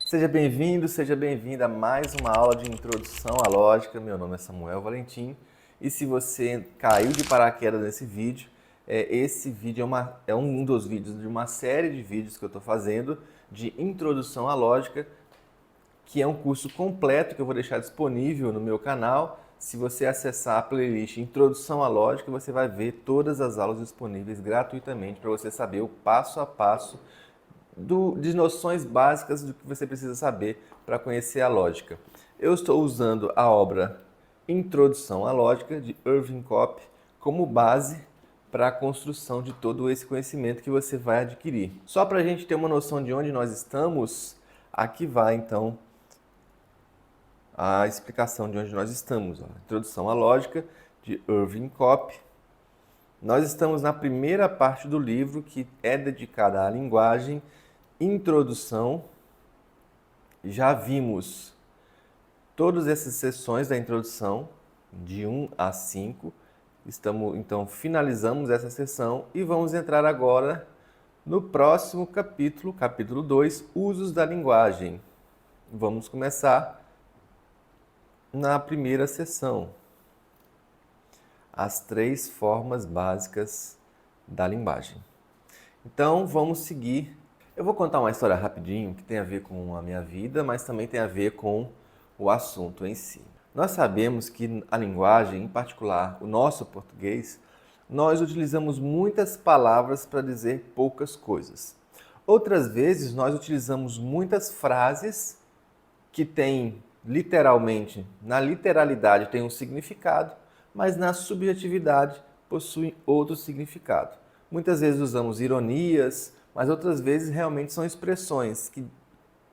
Seja bem-vindo, seja bem-vinda a mais uma aula de introdução à lógica. Meu nome é Samuel Valentim e se você caiu de paraquedas nesse vídeo, esse vídeo é um dos vídeos de uma série de vídeos que eu estou fazendo de introdução à lógica, que é um curso completo que eu vou deixar disponível no meu canal. Se você acessar a playlist Introdução à Lógica, você vai ver todas as aulas disponíveis gratuitamente para você saber o passo a passo de noções básicas do que você precisa saber para conhecer a lógica. Eu estou usando a obra Introdução à Lógica, de Irving Copp, como base para a construção de todo esse conhecimento que você vai adquirir. Só para a gente ter uma noção de onde nós estamos, aqui vai então a explicação de onde nós estamos. Introdução à Lógica, de Irving Copp. Nós estamos na primeira parte do livro, que é dedicada à linguagem. Introdução, já vimos todas essas sessões da introdução, de 1 a 5. Então, finalizamos essa sessão e vamos entrar agora no próximo capítulo, capítulo 2, Usos da Linguagem. Vamos começar na primeira sessão, as 3 formas básicas da linguagem. Então, vamos seguir. Eu vou contar uma história rapidinho que tem a ver com a minha vida, mas também tem a ver com o assunto em si. Nós sabemos que a linguagem, em particular o nosso português, nós utilizamos muitas palavras para dizer poucas coisas. Outras vezes nós utilizamos muitas frases que têm literalmente, na literalidade tem um significado, mas na subjetividade possuem outro significado. Muitas vezes usamos ironias, mas outras vezes realmente são expressões que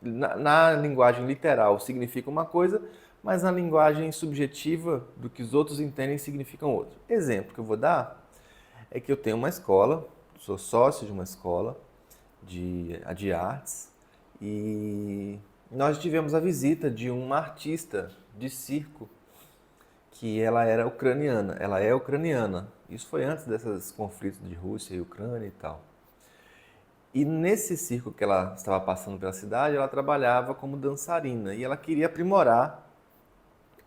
na linguagem literal significam uma coisa, mas na linguagem subjetiva do que os outros entendem significam outra. Exemplo que eu vou dar é que eu tenho uma escola, sou sócio de uma escola de artes e nós tivemos a visita de uma artista de circo que ela era ucraniana, ela é ucraniana. Isso foi antes desses conflitos de Rússia e Ucrânia e tal. E nesse circo que ela estava passando pela cidade, ela trabalhava como dançarina e ela queria aprimorar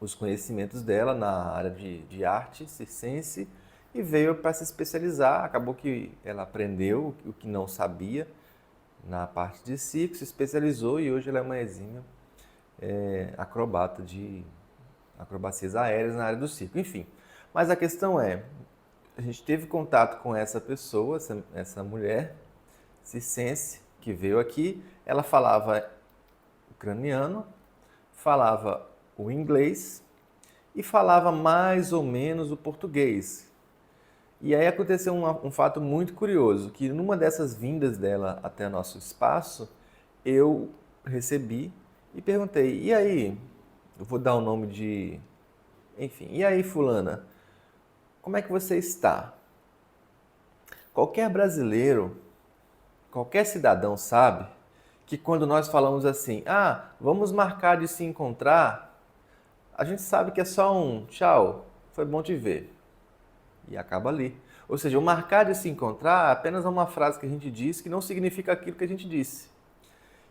os conhecimentos dela na área de arte circense e veio para se especializar. Acabou que ela aprendeu o que não sabia na parte de circo, se especializou e hoje ela é uma exímia acrobata de acrobacias aéreas na área do circo. Enfim, mas a questão é, a gente teve contato com essa pessoa, essa mulher circense que veio aqui, ela falava ucraniano, falava o inglês e falava mais ou menos o português. E aí aconteceu um fato muito curioso, que numa dessas vindas dela até nosso espaço, eu recebi e perguntei, e aí, eu vou dar o nome de, enfim, e aí fulana, como é que você está? Qualquer brasileiro, qualquer cidadão sabe que quando nós falamos assim, vamos marcar de se encontrar, a gente sabe que é só um tchau, foi bom te ver. E acaba ali. Ou seja, o marcar de se encontrar é apenas uma frase que a gente diz que não significa aquilo que a gente disse.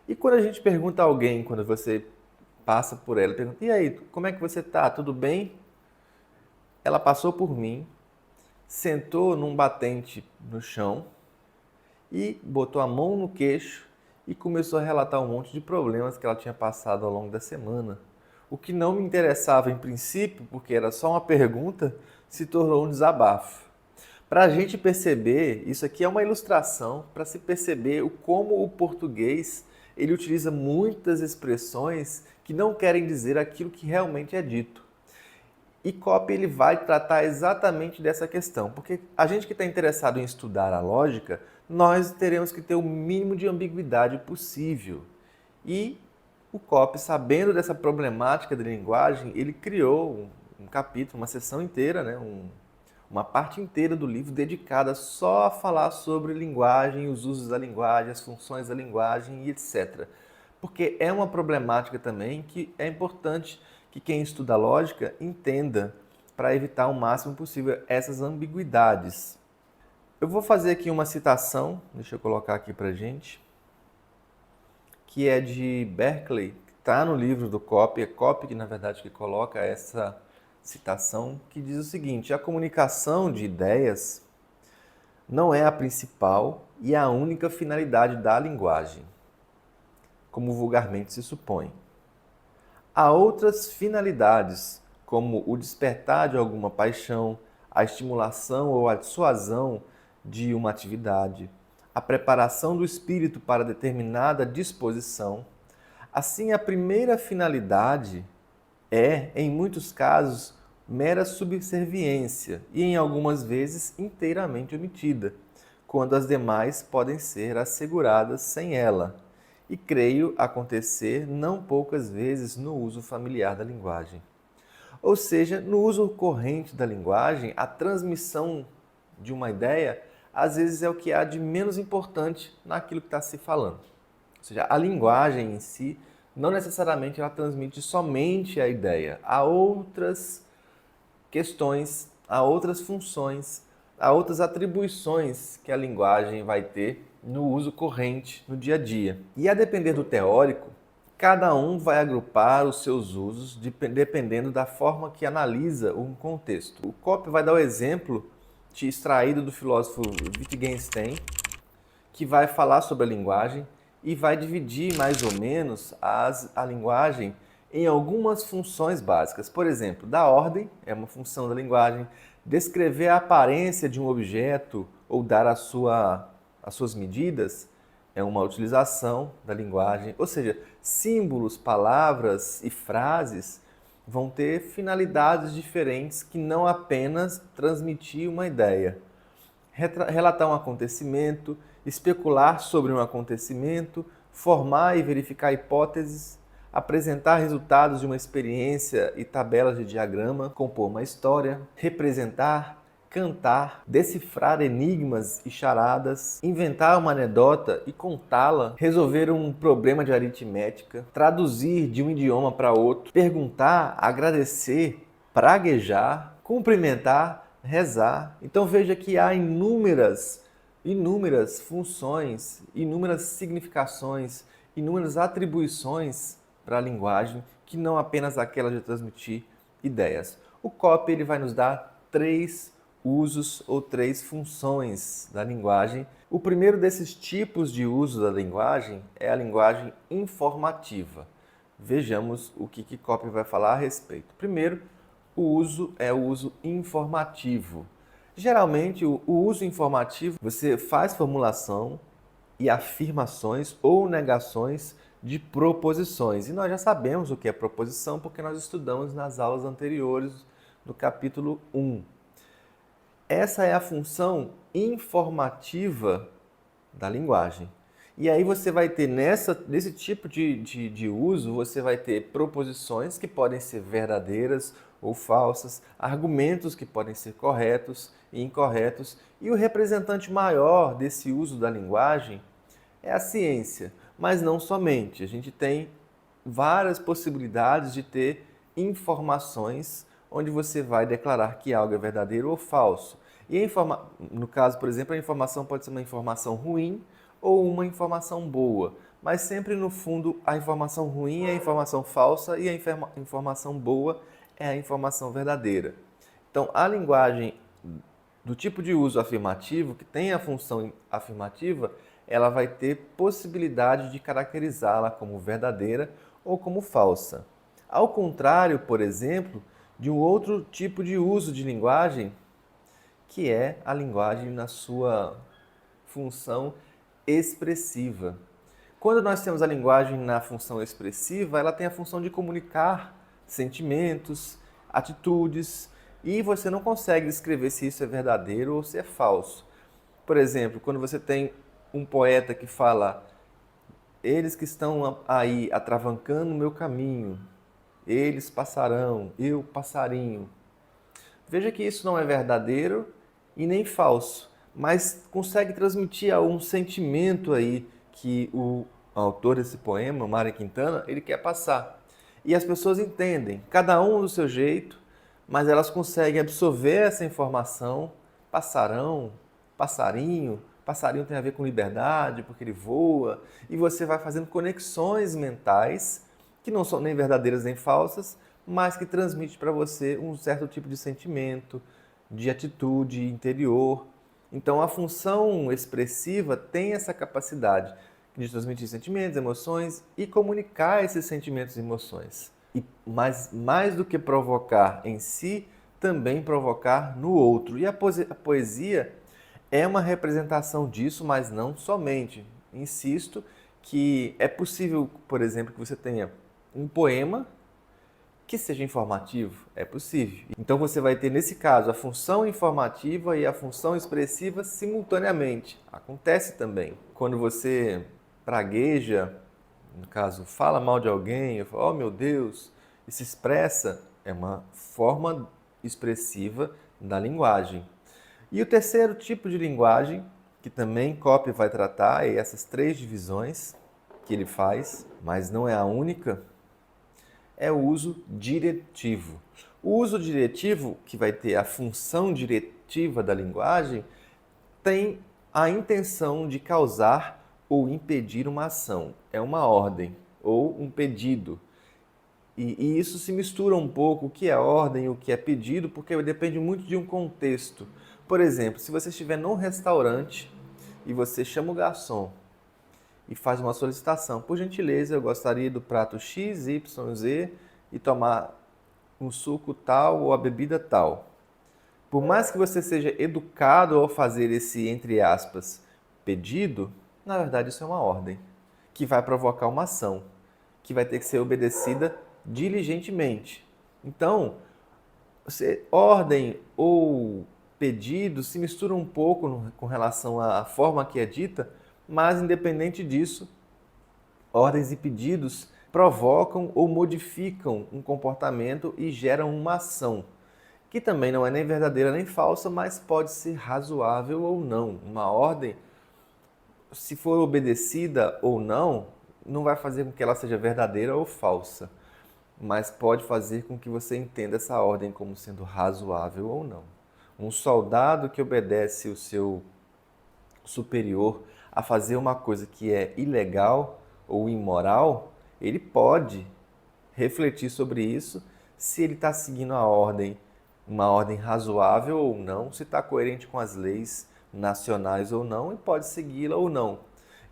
E quando a gente pergunta a alguém, quando você passa por ela, pergunta, e aí, como é que você tá? Tudo bem? Ela passou por mim, sentou num batente no chão, e botou a mão no queixo e começou a relatar um monte de problemas que ela tinha passado ao longo da semana. O que não me interessava em princípio, porque era só uma pergunta, se tornou um desabafo. Para a gente perceber, isso aqui é uma ilustração para se perceber como o português ele utiliza muitas expressões que não querem dizer aquilo que realmente é dito. E Copp ele vai tratar exatamente dessa questão, porque a gente que está interessado em estudar a lógica, nós teremos que ter o mínimo de ambiguidade possível. E o Copp, sabendo dessa problemática da linguagem, ele criou um capítulo, uma sessão inteira, né, uma parte inteira do livro dedicada só a falar sobre linguagem, os usos da linguagem, as funções da linguagem e etc. Porque é uma problemática também que é importante que quem estuda lógica entenda para evitar o máximo possível essas ambiguidades. Eu vou fazer aqui uma citação, deixa eu colocar aqui para a gente. que é de Berkeley, que está no livro do Copy, é Copy que na verdade que coloca essa citação, que diz o seguinte: a comunicação de ideias não é a principal e a única finalidade da linguagem, como vulgarmente se supõe. Há outras finalidades, como o despertar de alguma paixão, a estimulação ou a dissuasão de uma atividade, a preparação do espírito para determinada disposição. Assim, a primeira finalidade é, em muitos casos, mera subserviência e, em algumas vezes, inteiramente omitida, quando as demais podem ser asseguradas sem ela. E creio acontecer não poucas vezes no uso familiar da linguagem. Ou seja, no uso corrente da linguagem, a transmissão de uma ideia, às vezes é o que há de menos importante naquilo que está se falando. Ou seja, a linguagem em si, não necessariamente ela transmite somente a ideia. Há outras questões, há outras funções, há outras atribuições que a linguagem vai ter no uso corrente, no dia a dia. E a depender do teórico, cada um vai agrupar os seus usos dependendo da forma que analisa um contexto. O Copy vai dar o exemplo extraído do filósofo Wittgenstein, que vai falar sobre a linguagem e vai dividir mais ou menos a linguagem em algumas funções básicas. Por exemplo, dar ordem é uma função da linguagem, descrever a aparência de um objeto ou dar as suas medidas é uma utilização da linguagem. Ou seja, símbolos, palavras e frases vão ter finalidades diferentes que não apenas transmitir uma ideia. Relatar um acontecimento, especular sobre um acontecimento, formar e verificar hipóteses, apresentar resultados de uma experiência e tabelas de diagrama, compor uma história, representar, cantar, decifrar enigmas e charadas, inventar uma anedota e contá-la, resolver um problema de aritmética, traduzir de um idioma para outro, perguntar, agradecer, praguejar, cumprimentar, rezar. Então veja que há inúmeras funções, inúmeras significações, inúmeras atribuições para a linguagem, que não apenas aquela de transmitir ideias. O Copy ele vai nos dar 3 usos ou 3 funções da linguagem. O primeiro desses tipos de uso da linguagem é a linguagem informativa. Vejamos o que Copy vai falar a respeito. Primeiro, o uso é o uso informativo. Geralmente, o uso informativo, você faz formulação e afirmações ou negações de proposições. E nós já sabemos o que é proposição porque nós estudamos nas aulas anteriores do capítulo 1. Essa é a função informativa da linguagem. E aí você vai ter nesse tipo de uso, você vai ter proposições que podem ser verdadeiras ou falsas, argumentos que podem ser corretos e incorretos. E o representante maior desse uso da linguagem é a ciência, mas não somente. A gente tem várias possibilidades de ter informações onde você vai declarar que algo é verdadeiro ou falso. E no caso, por exemplo, a informação pode ser uma informação ruim ou uma informação boa, mas sempre no fundo a informação ruim é a informação falsa e a informação boa é a informação verdadeira. Então, a linguagem do tipo de uso afirmativo, que tem a função afirmativa, ela vai ter possibilidade de caracterizá-la como verdadeira ou como falsa. Ao contrário, por exemplo, de um outro tipo de uso de linguagem, que é a linguagem na sua função expressiva. Quando nós temos a linguagem na função expressiva, ela tem a função de comunicar sentimentos, atitudes, e você não consegue descrever se isso é verdadeiro ou se é falso. Por exemplo, quando você tem um poeta que fala: eles que estão aí atravancando o meu caminho, eles passarão, eu passarinho. Veja que isso não é verdadeiro e nem falso, mas consegue transmitir um sentimento aí que o autor desse poema, Mário Quintana, ele quer passar. E as pessoas entendem, cada um do seu jeito, mas elas conseguem absorver essa informação, passarão, passarinho, passarinho tem a ver com liberdade, porque ele voa, e você vai fazendo conexões mentais, que não são nem verdadeiras nem falsas, mas que transmite para você um certo tipo de sentimento, de atitude interior. Então a função expressiva tem essa capacidade de transmitir sentimentos, emoções e comunicar esses sentimentos e emoções. Mas mais do que provocar em si, também provocar no outro. E a poesia é uma representação disso, mas não somente. Insisto que é possível, por exemplo, que você tenha um poema que seja informativo, é possível. Então você vai ter, nesse caso, a função informativa e a função expressiva simultaneamente. Acontece também. Quando você pragueja, no caso, fala mal de alguém, oh meu Deus, e se expressa, é uma forma expressiva da linguagem. E o terceiro tipo de linguagem, que também Copy vai tratar, é essas três divisões que ele faz, mas não é a única, é o uso diretivo. O uso diretivo, que vai ter a função diretiva da linguagem, tem a intenção de causar ou impedir uma ação. É uma ordem ou um pedido. E isso se mistura um pouco, o que é ordem e o que é pedido, porque depende muito de um contexto. Por exemplo, se você estiver num restaurante e você chama o garçom e faz uma solicitação, por gentileza, eu gostaria do prato X, Y, Z e tomar um suco tal ou a bebida tal. Por mais que você seja educado ao fazer esse, entre aspas, pedido, na verdade isso é uma ordem, que vai provocar uma ação, que vai ter que ser obedecida diligentemente. Então, ordem ou pedido se misturam um pouco com relação à forma que é dita, mas independente disso, ordens e pedidos provocam ou modificam um comportamento e geram uma ação, que também não é nem verdadeira nem falsa, mas pode ser razoável ou não. Uma ordem, se for obedecida ou não, não vai fazer com que ela seja verdadeira ou falsa, mas pode fazer com que você entenda essa ordem como sendo razoável ou não. Um soldado que obedece o seu superior a fazer uma coisa que é ilegal ou imoral, ele pode refletir sobre isso, se ele está seguindo a ordem, uma ordem razoável ou não, se está coerente com as leis nacionais ou não, e pode segui-la ou não.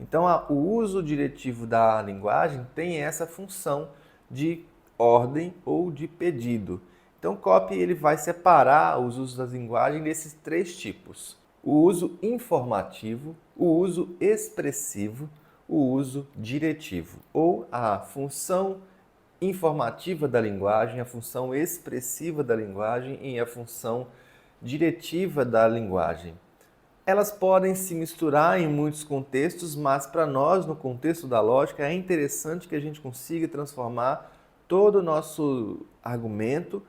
Então, o uso diretivo da linguagem tem essa função de ordem ou de pedido. Então, Copy ele vai separar os usos da linguagem nesses três tipos: o uso informativo, o uso expressivo, o uso diretivo, ou a função informativa da linguagem, a função expressiva da linguagem e a função diretiva da linguagem. Elas podem se misturar em muitos contextos, mas para nós, no contexto da lógica, é interessante que a gente consiga transformar todo o nosso argumento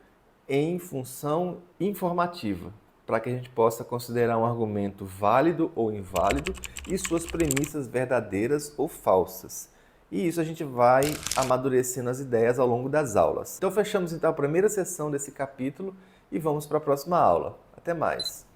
em função informativa, para que a gente possa considerar um argumento válido ou inválido e suas premissas verdadeiras ou falsas. E isso a gente vai amadurecendo as ideias ao longo das aulas. Então fechamos então a primeira sessão desse capítulo e vamos para a próxima aula. Até mais!